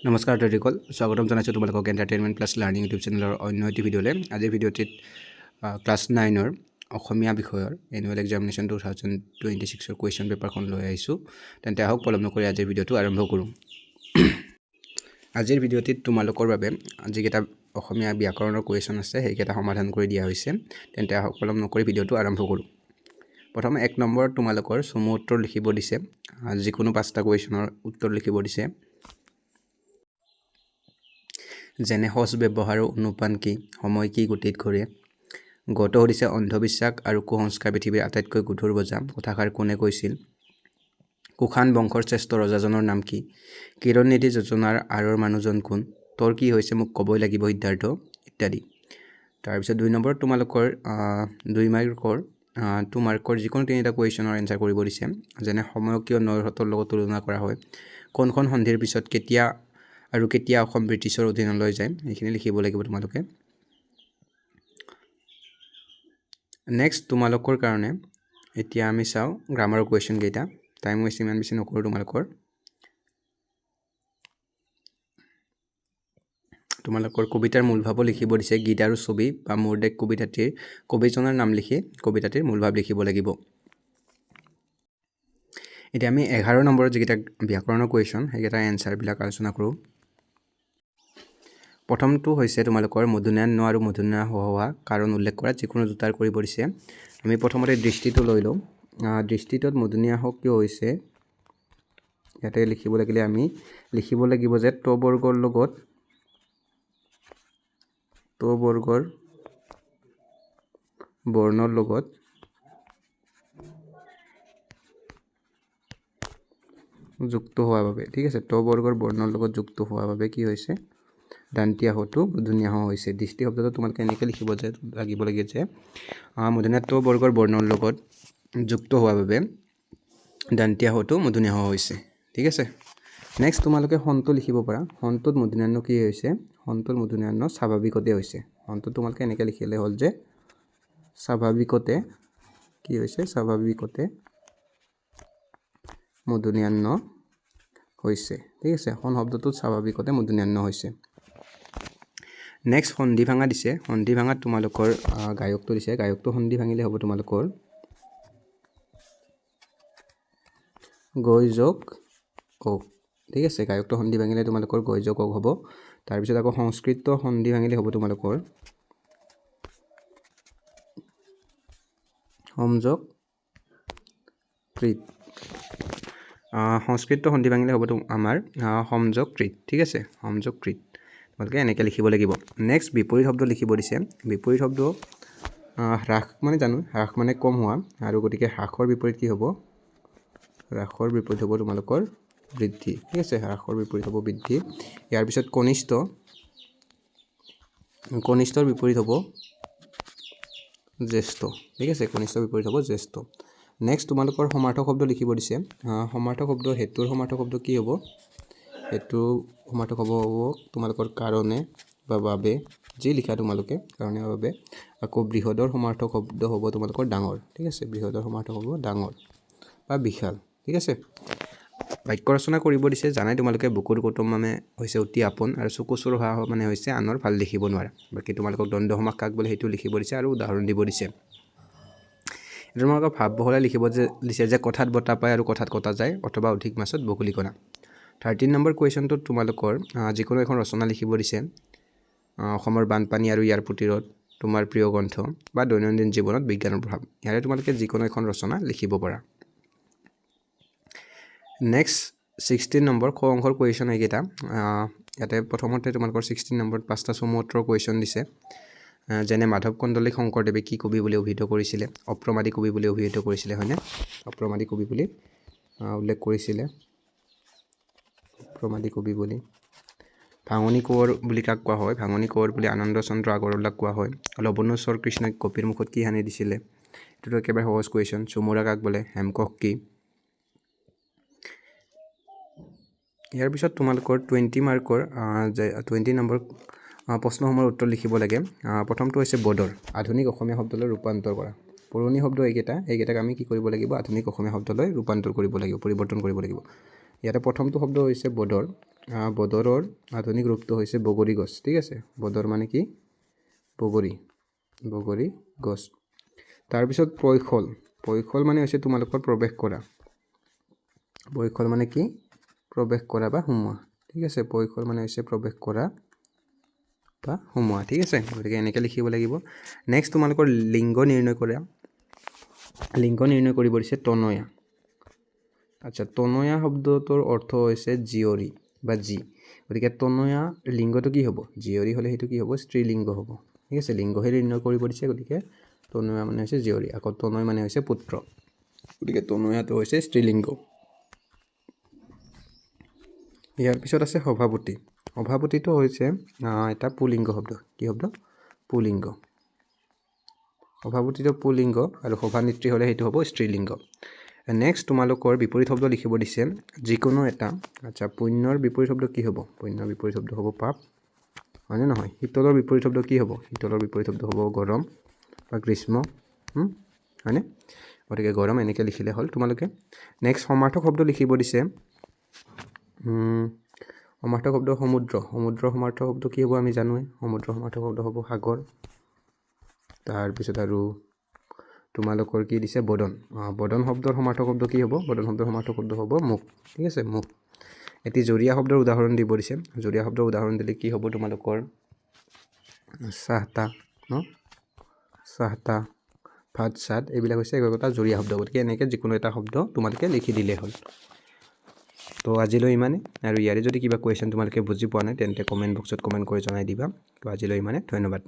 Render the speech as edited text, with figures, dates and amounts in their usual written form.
নমস্কাৰ দৰ্শক স্বাগতম জনাইছোঁ তোমালোকক এণ্টাৰটেইনমেণ্ট প্লাছ লাৰ্ণিং ইউটিউব চেনেলৰ অন্য এটি ভিডিঅ'লৈ। আজিৰ ভিডিঅ'টিত ক্লাছ 9ৰ অসমীয়া বিষয়ৰ এনুৱেল এক্সামিনেশ্যন 2026ৰ কুৱেশ্যন পেপাৰখন লৈ আহিছোঁ। তেন্তে আহক পলম নকৰি আজিৰ ভিডিঅ'টো আৰম্ভ কৰোঁ। আজিৰ ভিডিঅ'টিত তোমালোকৰ বাবে যিকেইটা অসমীয়া ব্যাকৰণৰ কুৱেশ্যন আছে সেইকেইটা সমাধান কৰি দিয়া হৈছে। তেন্তে আহক পলম নকৰি ভিডিঅ'টো আৰম্ভ কৰোঁ। প্ৰথমে 1 নম্বৰত তোমালোকৰ চমু উত্তৰ লিখিব দিছে। যিকোনো 5টা কুৱেশ্যনৰ উত্তৰ লিখিব দিছে। যেনে সজ ব্যৱহাৰ অনুপান কি, সময় কি গতিত ঘূৰে, গত সুধিছে অন্ধবিশ্বাস আৰু কুসংস্কাৰ পৃথিৱীৰ আটাইতকৈ গধুৰ বোজা, কথাষাৰ কোনে কৈছিল, কুষাণ বংশৰ শ্ৰেষ্ঠ ৰজাজনৰ নাম কি, কিৰণ নিধি যোজনাৰ আঁৰৰ মানুহজন কোন, তোৰ কি হৈছে মোক ক'বই লাগিব সিদ্ধাৰ্থ ইত্যাদি। তাৰপিছত 2 নম্বৰত তোমালোকৰ 2 মাৰ্কৰ যিকোনো 3টা কুৱেশ্যনৰ এনচাৰ কৰিব দিছে। যেনে সময়ক কিয় নৰহতৰ লগত তুলনা কৰা হয়, কোনখন সন্ধিৰ পিছত কেতিয়া অসম ব্ৰিটিছৰ অধীনলৈ যায়, এইখিনি লিখিব লাগিব তোমালোকে। নেক্সট তোমালোকৰ কাৰণে এতিয়া আমি চাওঁ গ্ৰামাৰৰ কুৱেশ্যন কেইটা। টাইম ৱেষ্ট ইমান বেছি নকৰোঁ তোমালোকৰ কবিতাৰ মূলভাৱো লিখিব দিছে। গীত আৰু ছবি বা মোৰ দেশ কবিতাটিৰ কবিজনৰ নাম লিখি কবিতাটিৰ মূলভাৱ লিখিব লাগিব। এতিয়া আমি 11 নম্বৰত যিকেইটা ব্যাকৰণৰ কুৱেশ্যন সেইকেইটা এনচাৰবিলাক আলোচনা কৰোঁ। প্ৰথমটো হৈছে তোমালোকৰ মূৰ্ধন্য ণ আৰু মূৰ্ধন্য হ কাৰণ উল্লেখ কৰা যিকোনো দুটাৰ কৰিব দিছে। আমি প্ৰথমতে দৃষ্টিটো লৈ লওঁ। দৃষ্টিটোত মূৰ্ধন্য হ কিয় হৈছে, ইয়াতে লিখিব লাগিলে আমি লিখিব লাগিব যে ত বৰ্গৰ লগত বৰ্ণৰ লগত যুক্ত হোৱাৰ বাবে, ঠিক আছে, ত বৰ্গৰ বৰ্ণৰ লগত যুক্ত হোৱাৰ বাবে কি হৈছে দান্তীয়া হটো মূৰ্ধন্য হ হৈছে। দৃষ্টি শব্দটো তোমালোকে এনেকৈ লিখিব লাগিব যে মূৰ্ধন্য ত বৰ্গৰ বৰ্ণৰ লগত যুক্ত হোৱাৰ বাবে দান্তীয়া হটো মূৰ্ধন্য হ হৈছে, ঠিক আছে। নেক্সট তোমালোকে সন্তু লিখিব পাৰা। সন্তুত মূৰ্ধন্য ণ কি হৈছে, সন্তুত মূৰ্ধন্য ণ স্বাভাৱিকতে হৈছে। সন্তু তোমালোকে এনেকৈ লিখিলে হ'ল যে স্বাভাৱিকতে কি হৈছে, স্বাভাৱিকতে মূৰ্ধন্য ণ হৈছে, ঠিক আছে। সন শব্দটোত স্বাভাৱিকতে মূৰ্ধন্য ণ হৈছে। নেক্সট সন্ধি ভাঙা দিছে। সন্ধি ভাঙাত তোমালোকৰ গায়কটো দিছে। গায়কটো সন্ধি ভাঙিলে হ'ব তোমালোকৰ গৈ যোগ ও, ঠিক আছে। গায়কটো সন্ধি ভাঙিলে তোমালোকৰ গৈ যোগ ও হ'ব। তাৰপিছত আকৌ সংস্কৃত সন্ধি ভাঙিলে হ'ব তোমালোকৰ সমযোগ কৃত। সংস্কৃত সন্ধি ভাঙিলে হ'ব আমাৰ সমযোগ কৃত, ঠিক আছে, সমযোগ কৃত। তোমালোকে এনেকৈ লিখিব লাগিব। নেক্সট বিপৰীত শব্দ লিখিব দিছে। বিপৰীত শব্দ হ্ৰাস মানে জানো, হ্ৰাস মানে কম হোৱা, আৰু গতিকে হ্ৰাসৰ বিপৰীত কি হ'ব, হ্ৰাসৰ বিপৰীত হ'ব তোমালোকৰ বৃদ্ধি, ঠিক আছে। হ্ৰাসৰ বিপৰীত হ'ব বৃদ্ধি। ইয়াৰ পিছত কনিষ্ঠৰ বিপৰীত হ'ব জ্যেষ্ঠ, ঠিক আছে, কনিষ্ঠৰ বিপৰীত হ'ব জ্যেষ্ঠ। নেক্সট তোমালোকৰ সমাৰ্থক শব্দ লিখিব দিছে। সমাৰ্থক শব্দ হেতুৰ সমাৰ্থক শব্দ কি হ'ব, হেতুৰ সমাৰ্থক হ'ব তোমালোকৰ কাৰণে বা বাবে, যি লিখা তোমালোকে কাৰণে বা বাবে। আকৌ বৃহদৰ সমাৰ্থক শব্দ হ'ব তোমালোকৰ ডাঙৰ, ঠিক আছে, বৃহদৰ সমাৰ্থক হ'ব ডাঙৰ বা বিশাল, ঠিক আছে। বাক্য ৰচনা কৰিব দিছে। জানাই তোমালোকে বুকুৰ কুটুম মানে হৈছে অতি আপোন, আৰু চকু চুৰহা মানে হৈছে আনৰ ভাল দেখিব নোৱাৰা। বাকী তোমালোকক দ্বন্দ্ব সমাস কাক বোলে সেইটো লিখিব দিছে আৰু উদাহৰণ দিব দিছে। তোমালোকক ভাৱ বহলাই লিখিব দিছে যে কথাত বতা পায় আৰু কথাত কটা যায়, অথবা অধিক মাছত বগলী কণা। 13 নম্বৰ কুৱেশ্যনটোত তোমালোকৰ যিকোনো এখন ৰচনা লিখিব দিছে। অসমৰ বানপানী আৰু ইয়াৰ প্ৰতিৰোধ, তোমাৰ প্ৰিয় গ্ৰন্থ, বা দৈনন্দিন জীৱনত বিজ্ঞানৰ প্ৰভাৱ। ইয়াৰে তোমালোকে যিকোনো এখন ৰচনা লিখিব পাৰা। নেক্সট 16 নম্বৰ খ অংশৰ কুৱেশ্যন এইকেইটা। ইয়াতে প্ৰথমতে তোমালোকৰ 16 নম্বৰত 5টা চমু উত্তৰৰ কুৱেশ্যন দিছে। যেনে মাধৱ কন্দলীক শংকৰদেৱে কি কবি বুলি অভিহিত কৰিছিলে, অপ্ৰমাদী কবি বুলি অভিহিত কৰিছিলে, হয়নে, অপ্ৰমাদী কবি বুলি উল্লেখ কৰিছিলে, অপ্ৰমাদী কবি বুলি। ভাঙনি কোঁৱৰ বুলি কাক কোৱা হয়, ভাঙনি কোঁৱৰ বুলি আনন্দ চন্দ্ৰ আগৰৱালাক কোৱা হয়। লৱণেশ্বৰ কৃষ্ণই কপিৰ মুখত কি সানি দিছিলে, এইটোতো একেবাৰে সহজ কুৱেশ্যন। চুমুৰা কাক বোলে, হেমকোষ কি। ইয়াৰ পিছত তোমালোকৰ 20 মাৰ্কৰ 20 নম্বৰ প্ৰশ্নসমূহৰ উত্তৰ লিখিব লাগে। প্ৰথমটো হৈছে বৰ্ডৰ, আধুনিক অসমীয়া শব্দলৈ ৰূপান্তৰ কৰা। পুৰণি শব্দ এইকেইটাক আমি কি কৰিব লাগিব, আধুনিক অসমীয়া শব্দলৈ ৰূপান্তৰ কৰিব লাগিব, পৰিৱৰ্তন কৰিব লাগিব। ইয়াতে প্ৰথমটো শব্দ হৈছে বৰ্ডৰ, বদৰৰ আধুনিক ৰূপটো হৈছে বগৰী গছ ঠিক আছে বদৰ মানে কি বগৰী গছ তাৰপিছত পৈখল মানে হৈছে তোমালোকৰ প্ৰৱেশ কৰা পৈখল মানে কি প্ৰৱেশ কৰা বা সোমোৱা ঠিক আছে পৈখল মানে হৈছে প্ৰৱেশ কৰা বা সোমোৱা ঠিক আছে গতিকে এনেকৈ লিখিব লাগিব নেক্সট তোমালোকৰ লিংগ নিৰ্ণয় কৰিব দিছে তনয়া আচ্ছা তনয়া শব্দটোৰ অৰ্থ হৈছে জীয়ৰী বা জি গতিকে তনয়া লিংগটো কি হ'ব জীয়ৰী হ'লে সেইটো কি হ'ব স্ত্ৰীলিংগ হ'ব ঠিক আছে লিংগহে নিৰ্ণয় কৰিব দিছে গতিকে তনয়া মানে হৈছে জীয়ৰী আকৌ তনয় মানে হৈছে পুত্ৰ গতিকে তনয়াটো হৈছে স্ত্ৰীলিংগ ইয়াৰ পিছত আছে সভাপতিটো হৈছে এটা পুলিংগ শব্দ কি শব্দ পুলিংগ সভাপতিটো পুলিংগ আৰু সভানেত্ৰী হ'লে সেইটো হ'ব স্ত্ৰীলিংগ নেক্সট তোমালোকৰ বিপৰীত শব্দ লিখিব দিছে যিকোনো এটা আচ্ছা পুণ্যৰ বিপৰীত শব্দ কি হ'ব পুণ্যৰ বিপৰীত শব্দ হ'ব পাপ হয়নে নহয় শীতলৰ বিপৰীত শব্দ কি হ'ব শীতলৰ বিপৰীত শব্দ হ'ব গৰম বা গ্ৰীষ্ম হয়নে গতিকে গৰম এনেকৈ লিখিলে হ'ল তোমালোকে নেক্সট সমাৰ্থক শব্দ লিখিব দিছে সমাৰ্থক শব্দ সমুদ্ৰ সমাৰ্থক শব্দ কি হ'ব আমি জানোৱে সমুদ্ৰ সমাৰ্থক শব্দ হ'ব সাগৰ তাৰপিছত আৰু তোমালোকৰ কি দিছে বদন শব্দৰ সমাৰ্থক শব্দ কি হ'ব বদন শব্দৰ সমাৰ্থক শব্দ হ'ব মুখ ঠিক আছে মুখ এটি জৰিয়া শব্দৰ উদাহৰণ দিব দিছে জৰিয়া শব্দৰ উদাহৰণ দিলে কি হ'ব তোমালোকৰ চাহতা ভাত চাত এইবিলাক হৈছে একোটা জৰিয়া শব্দ গতিকে এনেকৈ যিকোনো এটা শব্দ তোমালোকে লিখি দিলেই হ'ল তো আজিলৈ ইমানে আৰু ইয়াৰে যদি কিবা কুৱেশ্যন তোমালোকে বুজি পোৱা নাই তেন্তে কমেণ্ট বক্সত কমেণ্ট কৰি জনাই দিবা তো আজিলৈ ইমানে ধন্যবাদ